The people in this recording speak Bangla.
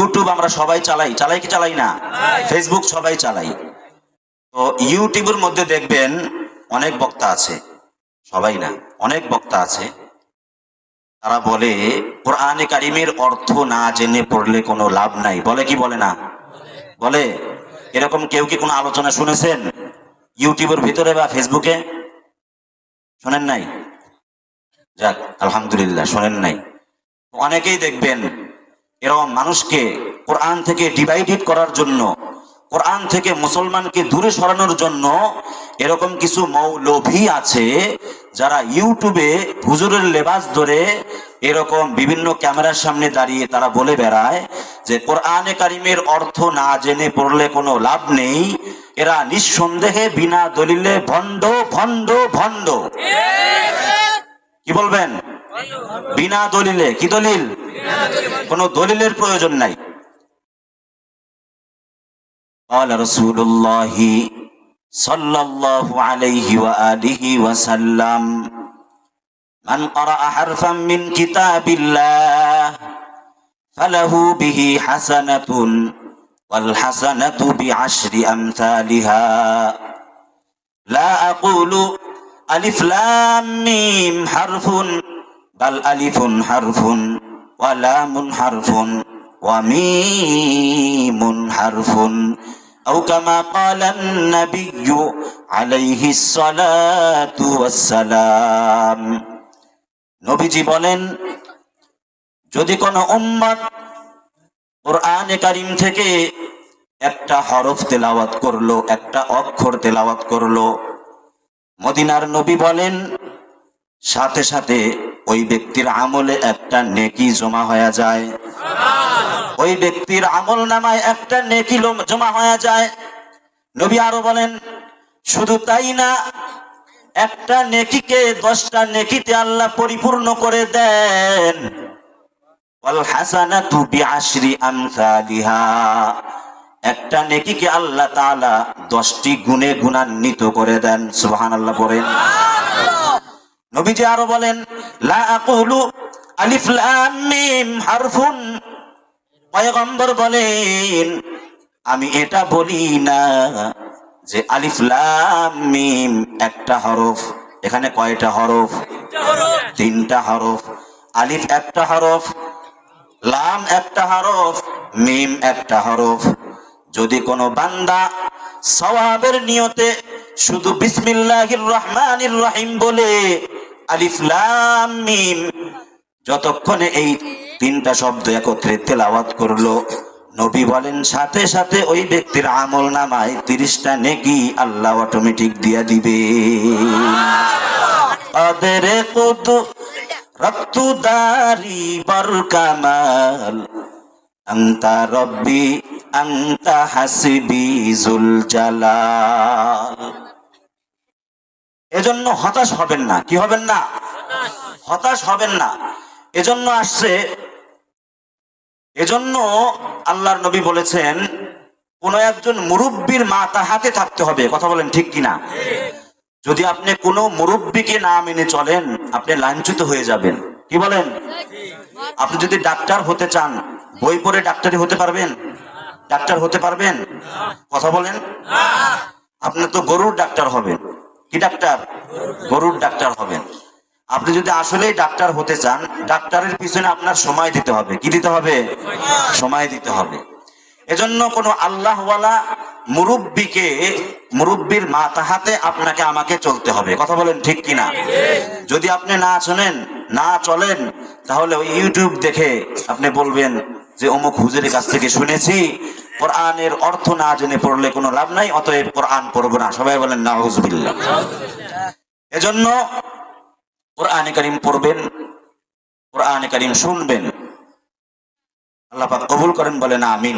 ইউটিউব আমরা সবাই চালাই, চালাই কি চালাই না? ফেসবুক সবাই চালাই। তো ইউটিউবের মধ্যে দেখবেন অনেক বক্তা আছে, সবাই না, অনেক বক্তা আছে, তারা বলে কোরআনে কারিমের অর্থ না জেনে পড়লে কোনো লাভ নাই। বলে কি বলে না? বলে। এরকম কেউ কি কোনো আলোচনা শুনেছেন ইউটিউবের ভিতরে বা ফেসবুকে? শোনেন নাই? যাক, আলহামদুলিল্লাহ, শোনেন নাই। অনেকেই দেখবেন এরকম মানুষকে কোরআন থেকে ডিভাইডেড করার জন্য, কোরআন থেকে মুসলমানকে দূরে সরানোর জন্য এরকম কিছু মৌলভী আছে যারা ইউটিউবে হুজুরের লেবাস ধরে এরকম বিভিন্ন ক্যামেরার সামনে দাঁড়িয়ে তারা বলে বেড়ায় যে কোরআনে কারিমের অর্থ না জেনে পড়লে কোনো লাভ নেই। এরা নিঃসন্দেহে বিনা দলিলে ভণ্ড ভণ্ড ভণ্ড। কি বলবেন? বিনা দলিলে। কি দলিল? কোনো দলিলের প্রয়োজন নাই। قال رسول الله صلى الله عليه وآله وسلم من قرأ حرفا من كتاب الله فله به حسنة والحسنة بعشر أمثالها لا أقول ألف لام ميم حرف بل ألف حرف ولام حرف وميم حرف أو كما قال النبي عليه الصلاة والسلام। নবীজি বলেন, যদি কোনো উম্মত কোরআনে কারিম থেকে একটা হরফ তেলাওয়াত করলো, একটা অক্ষর তেলাওয়াত করলো, মদিনার নবী বলেন সাথে সাথে ওই ব্যক্তির আমলে একটা নেকি জমা হয়ে যায়। ওই ব্যক্তির আমল নামায় একটা নেকি জমা হয়ে যায়। নবী আরো বলেন, শুধু তাই না, একটা নেকিকে 10টা নেকিতে আল্লাহ পরিপূর্ণ করে দেন। ওয়াল হাসানাতু বিআশরি আমসালিহা, একটা নেকিকে আল্লাহ তাআলা 10টি গুণে গুণান্বিত করে দেন। সুবহানাল্লাহ পড়েন। নবীজি আরো বলেন, লা আকুলু আলিফ লাম মিম হারফুন, পয়গম্বর বলেন আমি এটা বলি না যে আলিফ লাম মিম একটা হরফ। এখানে কয়টা হরফ? 3টা হরফ। আলিফ একটা হরফ, লাম একটা হরফ, মিম একটা হরফ। যদি কোনো বান্দা সওয়াবের নিয়তে শুধু বিসমিল্লাহির রহমানির রহিম বলে আলিফ লাম মিম যতক্ষণে এই 3টা শব্দ একত্রে তেলাওয়াত করলো, নবী বলেন সাথে সাথে ওই ব্যক্তির আমল নামায় 30টা নেকি আল্লাহ অটোমেটিক দিয়া দিবে। আদেরে কুতু রক্তু দারি বরকামাল আনতা রব্বি আনতা হাসিবি জুল জালাল। এজন্য হতাশ হবেন না। কি হবেন না? হতাশ হবেন না। এজন্য আসছে, এজন্য আল্লাহর নবী বলেছেন কোন একজন মুরব্বীর মাথা হাতে থাকতে হবে। কথা বলেন ঠিক কিনা? যদি আপনি কোনো মুরব্বীকে না মেনে চলেন, আপনি লাঞ্ছিত হয়ে যাবেন। কি বলেন? আপনি যদি ডাক্তার হতে চান, বই পড়ে ডাক্তারি হতে পারবেন? ডাক্তার হতে পারবেন? কথা বলেন। আপনি তো গরুর ডাক্তার হবেন। কি ডাক্তার? গরুর ডাক্তার হবেন। আপনি যদি আসলেই ডাক্তার হতে চান, ডাক্তারের পিছনে আপনার সময় দিতে হবে। কি দিতে হবে? সময় দিতে হবে। এজন্য কোনো আল্লাহওয়ালা মুরব্বীকে, মুরব্বীর মাথা হাতে আপনাকে আমাকে চলতে হবে। কথা বলেন ঠিক কিনা? যদি আপনি না শোনেন, না চলেন, তাহলে ওই ইউটিউব দেখে আপনি বলবেন যে অমুক হুজুরের কাছ থেকে শুনেছি কোরআনের অর্থ না জেনে পড়লে কোনো লাভ নাই, অতএব কোরআন পড়বো না। সবাই বলেন নাউজুবিল্লাহ। এজন্য কোরআনে কারিম পড়বেন, কোরআনে কারিম শুনবেন। আল্লাহ পাক কবুল করেন, বলেন আমিন।